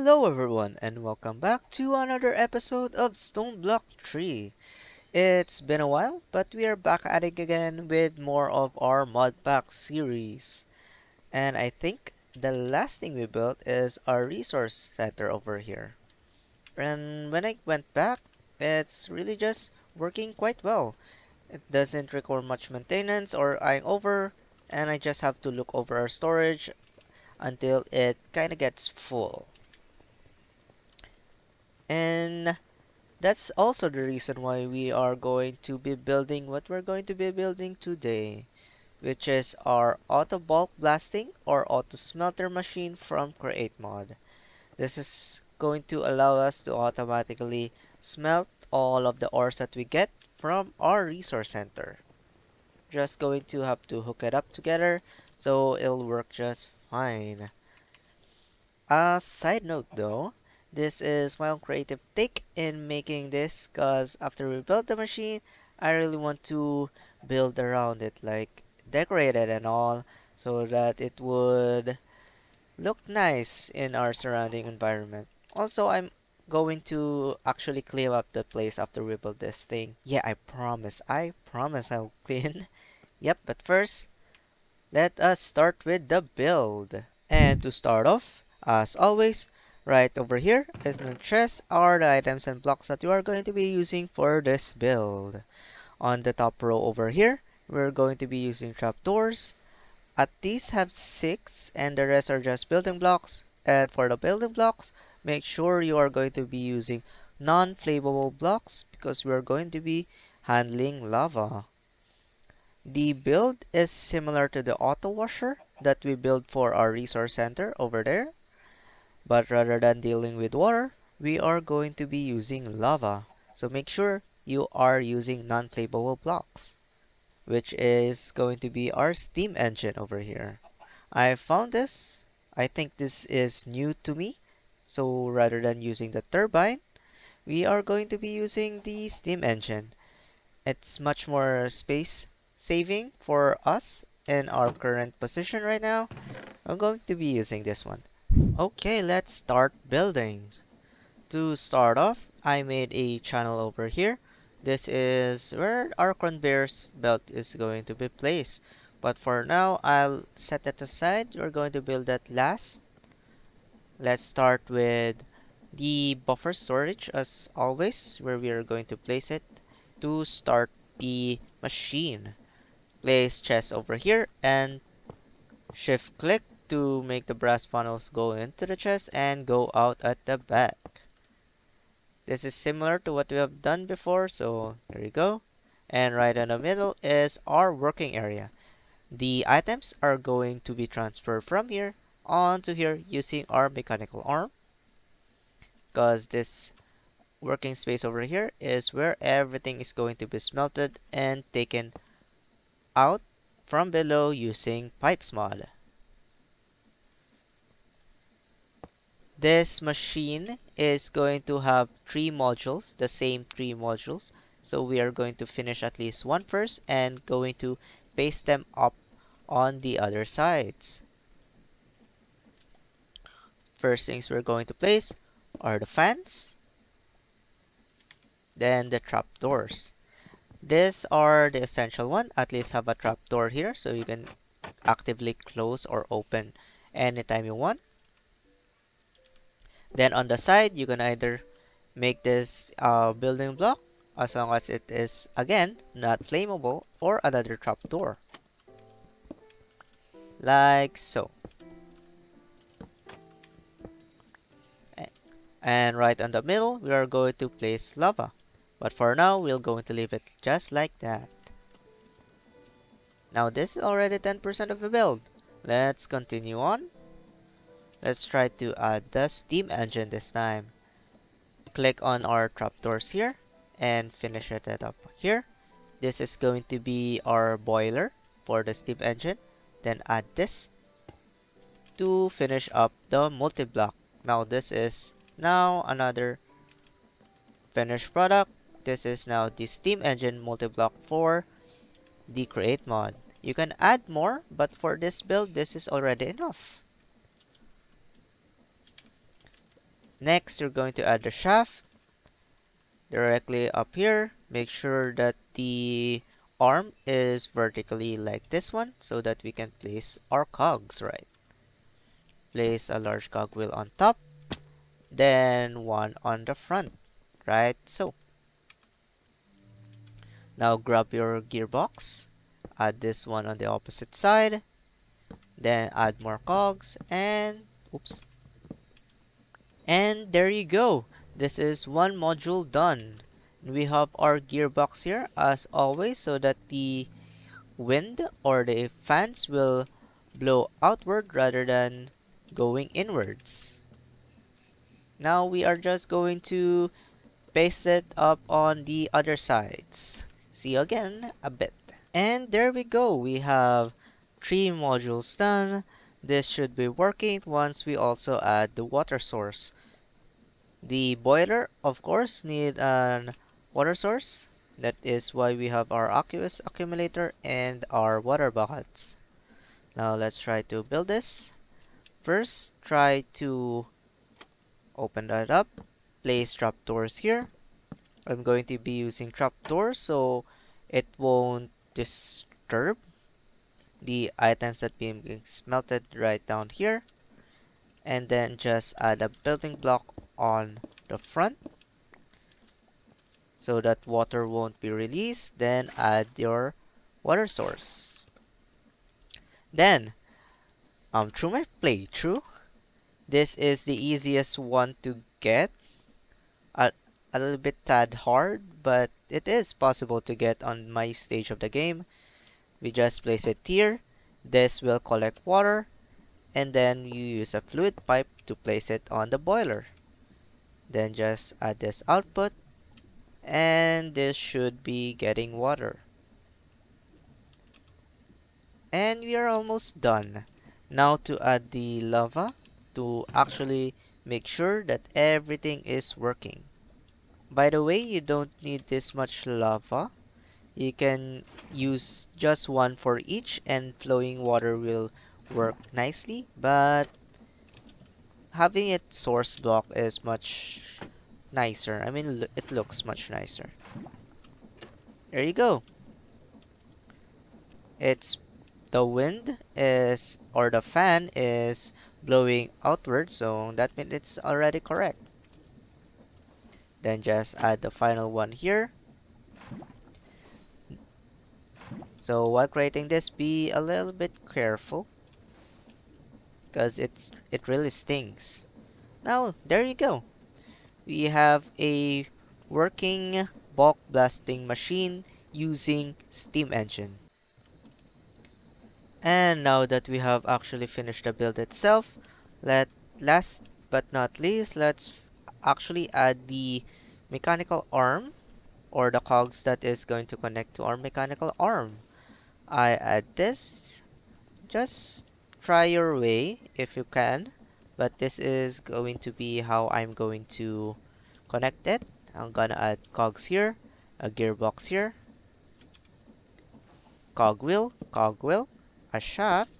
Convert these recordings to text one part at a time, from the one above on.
Hello everyone and welcome back to another episode of Stoneblock 3. It's been a while, but we are back at it again with more of our mod pack series. And I think the last thing we built is our resource center over here. And when I went back, it's really just working quite well. It doesn't require much maintenance or eyeing over, and I just have to look over our storage until it kinda gets full. And that's also the reason why we are going to be building what we're going to be building today, which is our auto bulk blasting or auto smelter machine from Create Mod. This is going to allow us to automatically smelt all of the ores that we get from our resource center. Just going to have to hook it up together so it'll work just fine. A side note though, this is my own creative take in making this because after we built the machine, I really want to build around it, like decorate it and all, so that it would look nice in our surrounding environment. Also, I'm going to actually clean up the place after we build this thing. Yeah, I promise I'll clean. Yep, but first, let us start with the build. And to start off, as always, right over here is the chest are the items and blocks that you are going to be using for this build. On the top row over here, we're going to be using trapdoors. At least have 6 and the rest are just building blocks. And for the building blocks, make sure you are going to be using non-flammable blocks because we are going to be handling lava. The build is similar to the auto washer that we built for our resource center over there, but rather than dealing with water, we are going to be using lava. So make sure you are using non-flammable blocks, which is going to be our steam engine over here. I found this. I think this is new to me. So rather than using the turbine, we are going to be using the steam engine. It's much more space saving for us in our current position right now. I'm going to be using this one. Okay, let's start building. To start off, I made a channel over here. This is where our conveyor's belt is going to be placed. But for now, I'll set that aside. We're going to build that last. Let's start with the buffer storage as always, where we are going to place it to start the machine. Place chest over here and shift click to make the brass funnels go into the chest and go out at the back. This is similar to what we have done before, so there you go. And right in the middle is our working area. The items are going to be transferred from here onto here using our mechanical arm, because this working space over here is where everything is going to be smelted and taken out from below using pipes mod. This machine is going to have 3 modules, the same 3 modules. So we are going to finish at least one first and going to paste them up on the other sides. First things we're going to place are the fans, then the trapdoors. These are the essential one. At least have a trapdoor here so you can actively close or open anytime you want. Then on the side, you can either make this building block as long as it is, again, not flammable, or another trapdoor. Like so. And right on the middle, we are going to place lava. But for now, we're going to leave it just like that. Now this is already 10% of the build. Let's continue on. Let's try to add the steam engine this time. Click on our trapdoors here and finish it up here. This is going to be our boiler for the steam engine. Then add this to finish up the multi-block. Now this is now another finished product. This is now the steam engine multi-block for the create mod. You can add more, but for this build, this is already enough. Next, you're going to add the shaft directly up here. Make sure that the arm is vertically like this one so that we can place our cogs right. Place a large cogwheel on top, then one on the front, right? So now grab your gearbox, add this one on the opposite side, then add more cogs, and oops. And there you go. This is one module done. We have our gearbox here as always so that the wind or the fans will blow outward rather than going inwards. Now we are just going to paste it up on the other sides. See you again a bit. And there we go. We have 3 modules done. This should be working once we also add the water source. The boiler, of course, need an water source. That is why we have our aqueous accumulator and our water buckets. Now let's try to build this. First, try to open that up. Place trapdoors here. I'm going to be using trapdoors so it won't disturb the items that being smelted right down here. And then just add a building block on the front so that water won't be released. Then add your water source. Then, through my playthrough, this is the easiest one to get. A, a little bit tad hard, but it is possible to get on my stage of the game. We just place it here. This will collect water, and then you use a fluid pipe to place it on the boiler. Then just add this output, and this should be getting water. And we are almost done. Now to add the lava to actually make sure that everything is working. By the way, you don't need this much lava. You can use just one for each and flowing water will work nicely, but having it source block is much nicer. I mean, it looks much nicer. There you go. It's the wind is or the fan is blowing outward, so that means it's already correct. Then just add the final one here. So while creating this, be a little bit careful because it really stings. Now there you go. We have a working bulk blasting machine using steam engine. And now that we have actually finished the build itself, let last but not least, let's actually add the mechanical arm or the cogs that is going to connect to our mechanical arm. I add this. Just try your way if you can, but this is going to be how I'm going to connect it. I'm gonna add cogs here, a gearbox here, cogwheel, a shaft,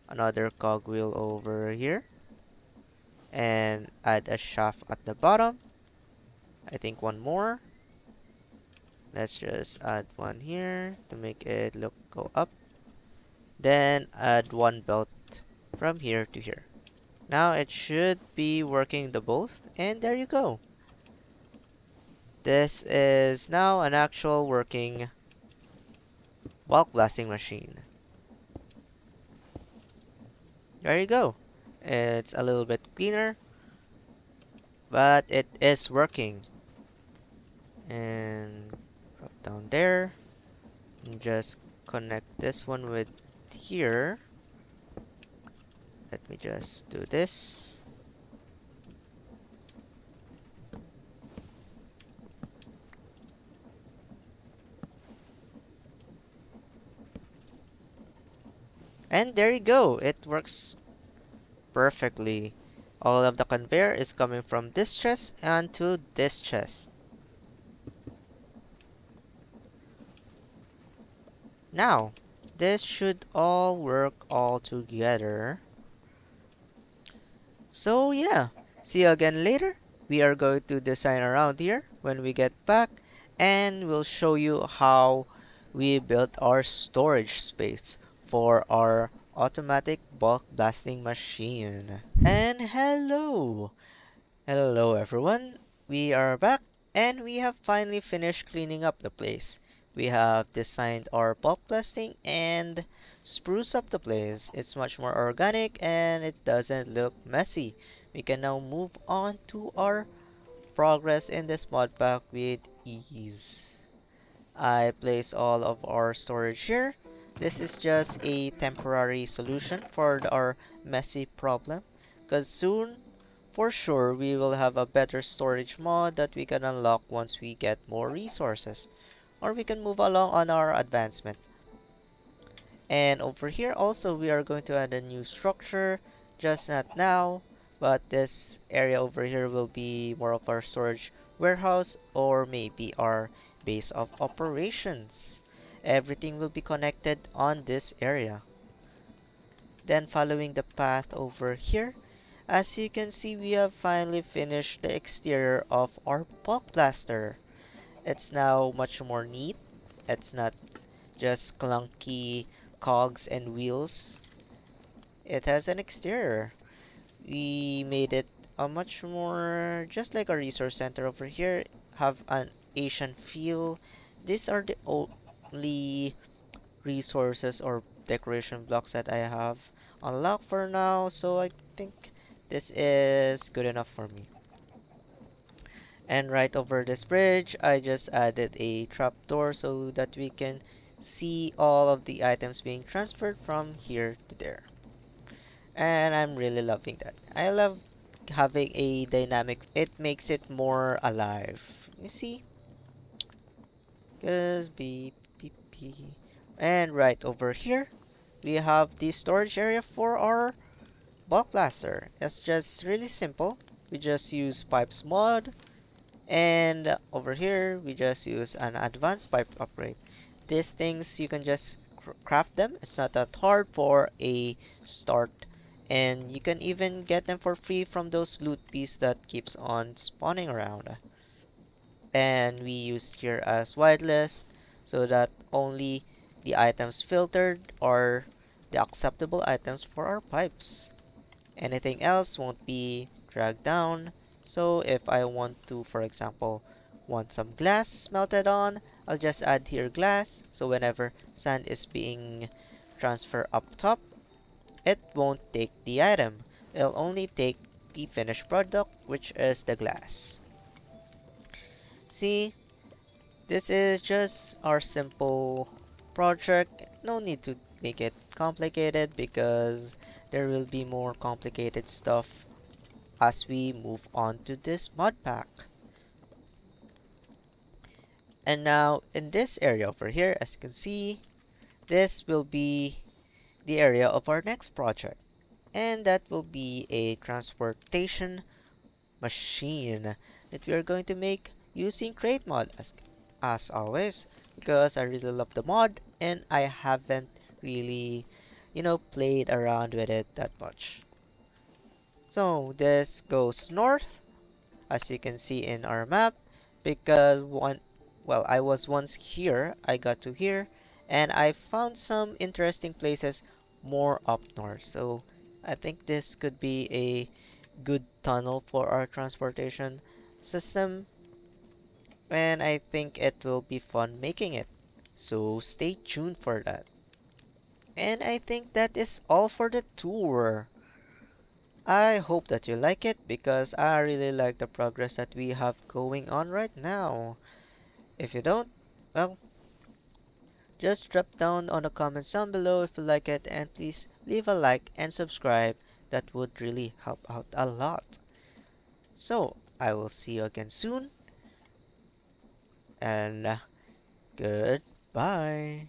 another cogwheel over here, and add a shaft at the bottom. I think one more. Let's just add one here to make it look go up. Then add one belt from here to here. Now it should be working the both, and there you go. This is now an actual working bulk blasting machine. There you go. It's a little bit cleaner, but it is working. And drop down there, and just connect this one with here. Let me just do this. And there you go. It works perfectly. All of the conveyor is coming from this chest and to this chest. Now, this should all work all together. So yeah, See you again later. We are going to design around here when we get back, and we'll show you how we built our storage space for our automatic bulk blasting machine. And hello! Hello everyone, we are back and we have finally finished cleaning up the place. We have designed our bulk blasting and spruce up the place. It's much more organic and it doesn't look messy. We can now move on to our progress in this mod pack with ease. I place all of our storage here. This is just a temporary solution for our messy problem, because soon, for sure, we will have a better storage mod that we can unlock once we get more resources, or we can move along on our advancement. And over here also we are going to add a new structure, just not now, but this area over here will be more of our storage warehouse or maybe our base of operations. Everything will be connected on this area. Then following the path over here, as you can see, we have finally finished the exterior of our bulk blaster. It's now much more neat. It's not just clunky cogs and wheels. It has an exterior. We made it a much more just like a resource center over here, have an Asian feel. These are the only resources or decoration blocks that I have unlocked for now, so I think this is good enough for me. And right over this bridge, I just added a trapdoor so that we can see all of the items being transferred from here to there. And I'm really loving that. I love having a dynamic, it makes it more alive. You see? Just beep, beep, beep. And right over here, we have the storage area for our bulk blaster. It's just really simple. We just use pipes mod, and over here we just use an advanced pipe upgrade. These things you can just craft them. It's not that hard for a start, and you can even get them for free from those loot beasts that keeps on spawning around. And we use here as whitelist so that only the items filtered are the acceptable items for our pipes. Anything else won't be dragged down. So if I want to, for example, want some glass melted on, I'll just add here glass. So whenever sand is being transferred up top, it won't take the item. It'll only take the finished product, which is the glass. See, this is just our simple project. No need to make it complicated because there will be more complicated stuff as we move on to this mod pack. And now in this area over here, as you can see, this will be the area of our next project. And that will be a transportation machine that we are going to make using crate mod as always, because I really love the mod and I haven't really played around with it that much. So this goes north, as you can see in our map, because I was once here, I got to here, and I found some interesting places more up north. So I think this could be a good tunnel for our transportation system, and I think it will be fun making it. So stay tuned for that. And I think that is all for the tour. I hope that you like it because I really like the progress that we have going on right now. If you don't, well, just drop down on the comments down below if you like it, and please leave a like and subscribe. That would really help out a lot. So, I will see you again soon, and goodbye.